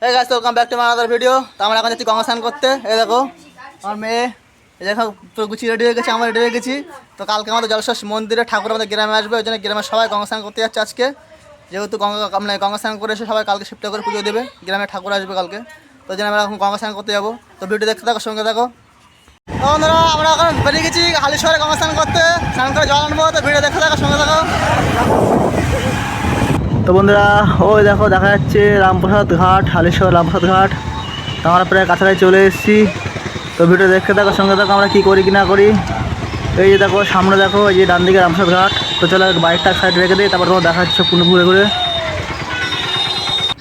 এই গাছ welcome back to my other video. তো আমরা এখন যাচ্ছি গঙ্গা স্নান করতে। এই দেখো আমার মেয়ে, এই দেখো পুরো গুছিয়ে রেডি হয়ে গেছে, আমরা রেডি হয়ে গেছি। তো কালকে আমাদের জলশ্বর মন্দিরে ঠাকুর আমাদের গ্রামে আসবে, ওই জন্য গ্রামের সবাই গঙ্গা স্নান করতে যাচ্ছে আজকে। যেহেতু গঙ্গা স্নান করে এসে সবাই কালকে শিবটা করে পুজো দেবে, গ্রামে ঠাকুর আসবে কালকে, তো ওই জন্য আমরা এখন গঙ্গা স্নান করতে যাবো। তো ভিডিও দেখতে থাকো, সঙ্গে থাকো। তো বন্ধুরা আমরা এখন বেরিয়ে গেছি হালিশহরে গঙ্গা স্নান করতে, স্নান করে জল আনবো। তো ভিডিও দেখতে থাকো, সঙ্গে থাকো। তো বন্ধুরা ওই দেখো দেখা যাচ্ছে রামপ্রসাদ ঘাট, হালিশহর রামপ্রসাদ ঘাট। তো আমরা প্রায় কাছাকাছি চলে এসেছি। তো ভিডিও দেখতে থাকো, সঙ্গে থাকো, আমরা কী করি কি না করি। এই যে দেখো সামনে দেখো, এই যে ডান দিকে রামপ্রসাদ ঘাট। তো চলো বাইকটা সাইড রেখে দিই, তারপর তোমার দেখা যাচ্ছে পুরো ঘুরে ঘুরে।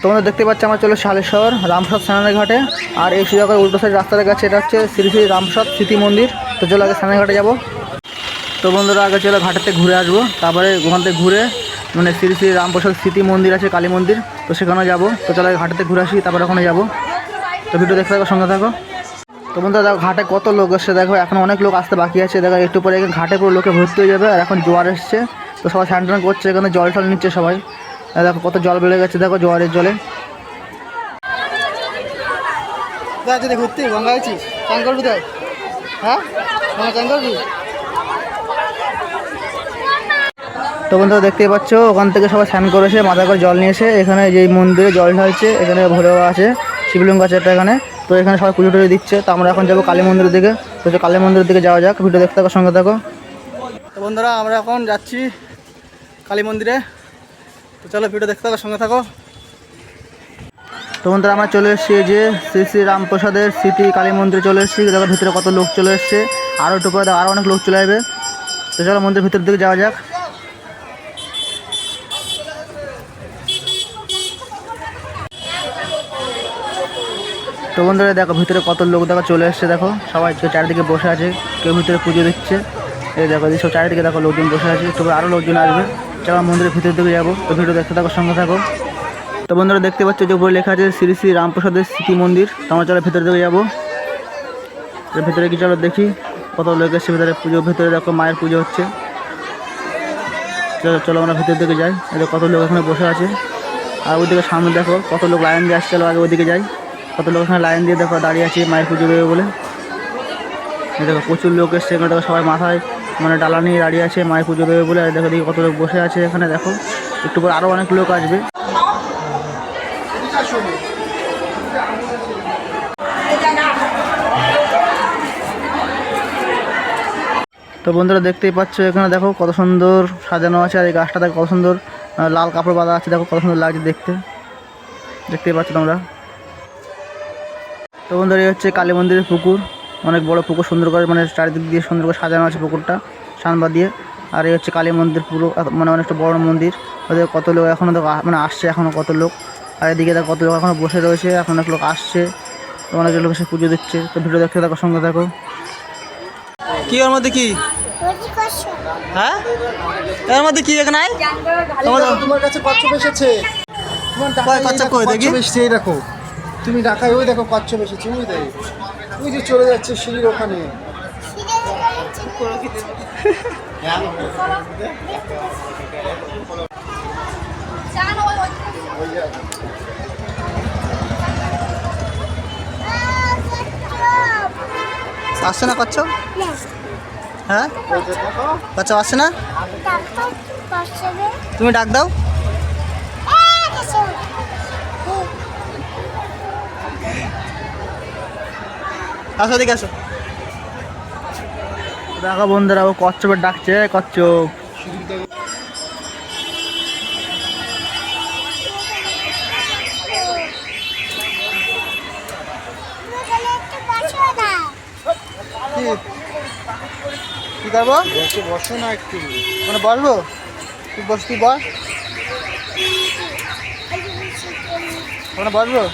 তোমরা দেখতে পাচ্ছ আমরা চলে হালিশহর রামপ্রসাদ স্নানের ঘাটে। আর এই সুযোগ উল্টো সাইড রাস্তা দেখা যাচ্ছে, এটা হচ্ছে শ্রী শ্রী রামপ্রসাদ স্মৃতি মন্দির। তো চলো আগে স্নানের ঘাটে যাবো। তো বন্ধুরা আগে চলো ঘাটেতে ঘুরে আসবো, তারপরে ওখান থেকে ঘুরে মানে শ্রী শ্রী রামপ্রসাদ স্মৃতি মন্দির আছে, কালী মন্দির, তো সেখানে যাবো। তো চলো ঘাটেতে ঘুরে আসি, তারপরে ওখানে যাবো। তো ভিডিও দেখতে থাকো, সঙ্গে থাকো। তো বন্ধুরা দেখো ঘাটে কত লোক এসছে, দেখো এখন অনেক লোক আসতে বাকি আছে। দেখো একটু পরে এখানে ঘাটে পুরো লোকে ভর্তি হয়ে যাবে। আর এখন জোয়ার এসছে, তো সবাই স্নান টান করছে, এখানে জল টল নিচ্ছে সবাই। দেখো কত জল বেড়ে গেছে, দেখো জোয়ারের জলে। যদি ঘুরতে গঙ্গা আছিস, চান করবি তাই? হ্যাঁ চান করবি? তো বন্ধুরা দেখতেই পাচ্ছ ওখান থেকে সবাই স্নান করেছে, মাথায় করে জল নিয়েছে। এখানে যেই মন্দিরে জল ঢালছে, এখানে ভোলে আছে, শিবলিঙ্গ আছে একটা এখানে। তো এখানে সবাই পুজো টুজো দিচ্ছে। তো আমরা এখন যাবো কালী মন্দিরের দিকে। তো কালী মন্দিরের দিকে যাওয়া যাক, ভিডিও দেখতে থাকো, সঙ্গে থাকো। তো বন্ধুরা আমরা এখন যাচ্ছি কালী মন্দিরে। তো চলো ভিডিও দেখতে থাকো, সঙ্গে থাকো। তো বন্ধুরা আমরা চলে এসেছি এই যে শ্রী শ্রী রামপ্রসাদের স্মৃতি কালী মন্দিরে চলে এসেছি। দেখো ভিতরে কত লোক চলে এসছে, আরও একটু পরে আরও অনেক লোক চলে আসবে। তো চলো মন্দিরের ভিতরের দিকে যাওয়া যাক। তো বন্ধুরা দেখো ভিতরে কত লোক দেখো চলে এসছে, দেখো সবাই চারিদিকে বসে আছে, কেউ ভিতরে পুজো দিচ্ছে। এই দেখো সব চারিদিকে দেখো লোকজন বসে আছে, তবে আরও লোকজন আসবে। চলো মন্দিরের ভিতরের দিকে যাবো। তো ভিডিও দেখতে থাকো, সঙ্গে থাকো। তো বন্ধুরা দেখতে পাচ্ছ যে উপরে লেখা আছে শ্রী শ্রী রামপ্রসাদের স্মৃতি মন্দির। তো আমরা চলো ভিতরের দিকে যাবো। এর ভিতরে কি চলো দেখি কত লোক এসছে ভিতরে পুজো, ভিতরে দেখো মায়ের পুজো হচ্ছে। চলো চলো আমরা ভিতরের দিকে যাই। এদের কত লোক এখানে বসে আছে, আর ওইদিকে সামনে দেখো কত লোক লাইন দিয়ে আসছে। চলো আগে ওইদিকে যাই, কত লোক এখানে লাইন দিয়ে দেখো দাঁড়িয়ে আছে মায়ের পুজো দেবে বলে। দেখো প্রচুর লোক এসছে এখানে, দেখো সবাই মাথায় মানে ডালা নিয়ে দাঁড়িয়ে আছে মায়ের পুজো দেবে বলে। আর দেখো দেখি কত লোক বসে আছে এখানে, দেখো একটু পর আরও অনেক লোক আসবে। তো বন্ধুরা দেখতেই পাচ্ছ এখানে দেখো কত সুন্দর সাজানো আছে, আর এই গাছটা দেখো কত সুন্দর লাল কাপড় বাঁধা আছে, দেখো কত সুন্দর লাগছে দেখতে, দেখতেই পাচ্ছ তোমরা। তো বন্ধুরা এই হচ্ছে কালী মন্দিরের পুকুর, অনেক বড় পুকুর, সুন্দর করে মানে চারিদিক দিয়ে সুন্দর করে সাজানো আছে পুকুরটা সানবা দিয়ে। আর এই হচ্ছে কালী মন্দির পুরো মানে অনেকটা বড় মন্দির। ওদের কত লোক এখনও দেখো মানে আসছে, এখনও কত লোক। আর এদিকে দেখো কত লোক এখনও বসে রয়েছে, এখন অনেক লোক আসছে, অনেক লোক এসে পুজো দিচ্ছে। তো ভিডিও দেখতে থাকো, সঙ্গে থাকো। কি ওর মধ্যে কি? হ্যাঁ এর মধ্যে কি এখানে তোমার কাছে কচ্ছপ এসেছে, কচ্ছপ কই দেখি? এসেছে এই দেখো, তুমি ঢাকায় ওই দেখো কচ্ছপ এসেছে, ওই যে চলে যাচ্ছে সিঁড়ির ওখানে। আসছে না কচ্ছপ? হ্যাঁ কচ্ছপ আসছে না, তুমি ডাক দাও। আসো দিকে আসো। দেখো বন্ধুরা ও কচ্ছপের ডাকছে, কচ্ছপ। কি করবো? বসো না একটু, মানে বসবো? তুই বস, তুই বস, ওখানে বসবো।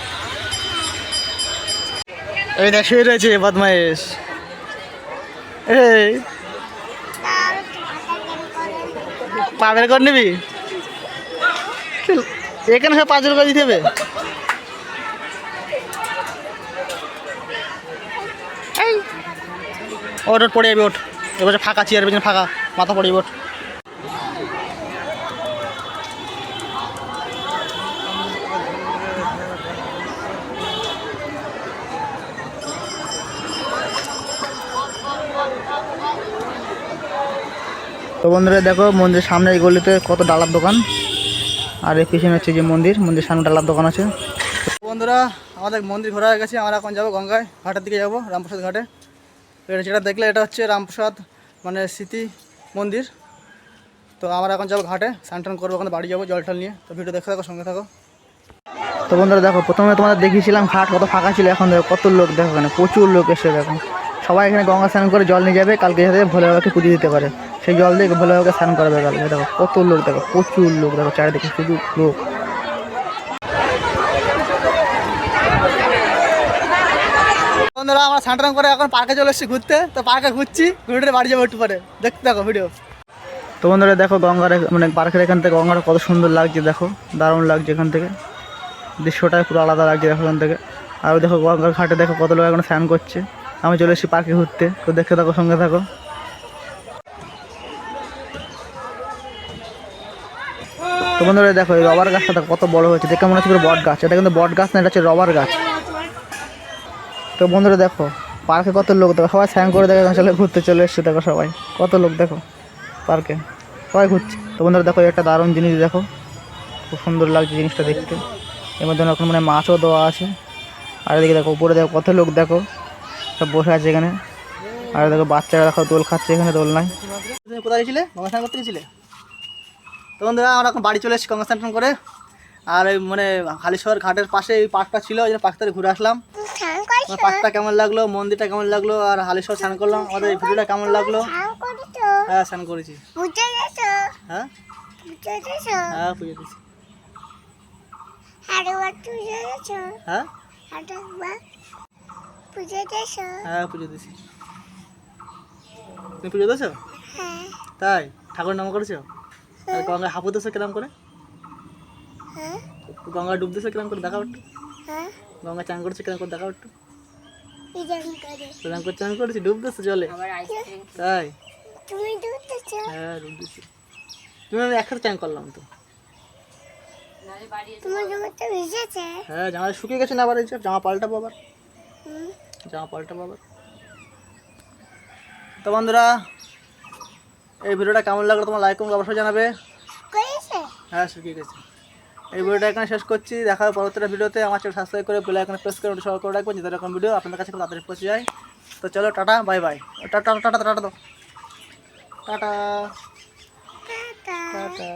এই দেখ শুয়ে রয়েছে বদমাইশ। এই পা বের করে নিবি, এখানে সব পাঁচজন করে দিতে হবে। ওট ওট পড়ে যাবি, ওঠ এবার ফাঁকা চেয়ার পেছনে ফাঁকা, মাথা পড়ে যাবি, ওঠ। তো বন্ধুরা দেখো মন্দিরের সামনে এই গলিতে কত ডালার দোকান, আর এই পিছনে হচ্ছে যে মন্দির সামনে ডালার দোকান আছে। তো বন্ধুরা আমাদের মন্দির ঘোরা হয়ে গেছে, আমরা এখন যাবো গঙ্গায় ঘাটের দিকে যাবো, রামপ্রসাদ ঘাটে। এটা যেটা দেখলে এটা হচ্ছে রামপ্রসাদ মানে স্মৃতি মন্দির। তো আমরা এখন যাবো ঘাটে, স্নান টান করবো, ওখানে বাড়ি যাবো জল টল নিয়ে। তো ভিডিও দেখতে থাকো, সঙ্গে থাকো। তো বন্ধুরা দেখো প্রথমে তোমাদের দেখিয়েছিলাম ঘাট কত ফাঁকা ছিল, এখন দেখো কত লোক, দেখো এখানে প্রচুর লোক এসে দেখো। সবাই এখানে গঙ্গা স্নান করে জল নিয়ে যাবে, কালকে যাতে ভোলে বাবাকে পুজো দিতে পারে, সেই জল দিয়ে ভোলে বাবাকে স্নান করাবে কালকে। দেখো কত লোক, দেখো প্রচুর লোক, দেখো চারিদিকে শুধু লোক। বন্ধুরা আমরা স্নান টান করে এখন পার্কে চলে এসেছি ঘুরতে। তো পার্কে ঘুরছি, ঘুরে বাড়ি যাবো একটু পরে, দেখতে থাকো ভিডিও। তো বন্ধুরা দেখো গঙ্গার মানে পার্কের এখান থেকে গঙ্গাটা কত সুন্দর লাগছে, দেখো দারুণ লাগছে এখান থেকে, দৃশ্যটাই পুরো আলাদা লাগছে দেখো এখান থেকে। আর দেখো গঙ্গার ঘাটে দেখো কত লোক এখন স্নান করছে। আমি চলে এসেছি পার্কে ঘুরতে, তো দেখতে থাকো, সঙ্গে থাকো। তো বন্ধুরা দেখো এই রবার গাছটা দেখো কত বড় হয়েছে, দেখে মনে হচ্ছে পুরো বট গাছ। এটা কিন্তু বট গাছ না, এটা হচ্ছে রবার গাছ। তো বন্ধুরা দেখো পার্কে কত লোক, দেখো সবাই স্নান করে দেখো চলে ঘুরতে চলে এসছে, দেখো সবাই কত লোক দেখো পার্কে, সবাই ঘুরছে। তো বন্ধুরা দেখো একটা দারুণ জিনিস, দেখো খুব সুন্দর লাগছে জিনিসটা দেখতে। এর মধ্যে এখন মানে মাছও দেওয়া আছে। আর এদিকে দেখো উপরে দেখো কত লোক, দেখো সব বসে আছে এখানে। আর দেখো বাচ্চারা দেখো দোল খাচ্ছে এখানে, দোল নাই। তুমি কোথায় গেছিলে? গঙ্গা স্নান করতে গেছিলে? তো বন্ধুরা আমরা এখন বাড়ি চলে এসেছি গঙ্গা স্নান করে। আর এই মানে হালিশহর ঘাটের পাশে এই পার্কটা ছিল, ওই জন্য পার্ক থেকে ঘুরে আসলাম। পার্কটা কেমন লাগলো, মন্দিরটা কেমন লাগলো, আর হালিশহর স্নান করলাম, আমাদের এই ভিডিওটা কেমন লাগলো? হ্যাঁ স্নান করেছি। হ্যাঁ হ্যাঁ পুজো দিয়েছি। হ্যাঁ হ্যাঁ পুজো দিয়েছি। তুমি পুজো দিয়েছো? তাই ঠাকুরের নাম করেছো? আর গঙ্গায় হাঁপু দিয়েছো কিরম করে? গঙ্গা ডুব দিয়েছো কিরম করে দেখাও একটু? গঙ্গা চান করেছো কিরম করে দেখাও একটু? কিরম করে চান করেছি, ডুব দিয়েছো জলে? তাই হ্যাঁ ডুব দিয়েছি। তুমি আমি একসাথে চান করলাম তো। হ্যাঁ জামা শুকিয়ে গেছে না, আবার এই জামা পাল্টাবো আবার, জামা পাল্টাবো আবার। তো বন্ধুরা এই ভিডিওটা কেমন লাগলো তোমার লাইক কমেন্ট অবশ্যই জানাবে। হ্যাঁ শুকিয়ে গেছে। এই ভিডিওটা এখানে শেষ করছি, দেখা হবে পরবর্তী ভিডিওতে। আমার চ্যানেল সাবস্ক্রাইব করে বেল আইকনে প্রেস করে সবাই করে রাখবেন, যাতে এরকম ভিডিও আপনাদের কাছে খুব তাড়াতাড়ি পৌঁছে যায়। তো চলো tata bye bye. Tata tata tata দাও, টাটা টাটা।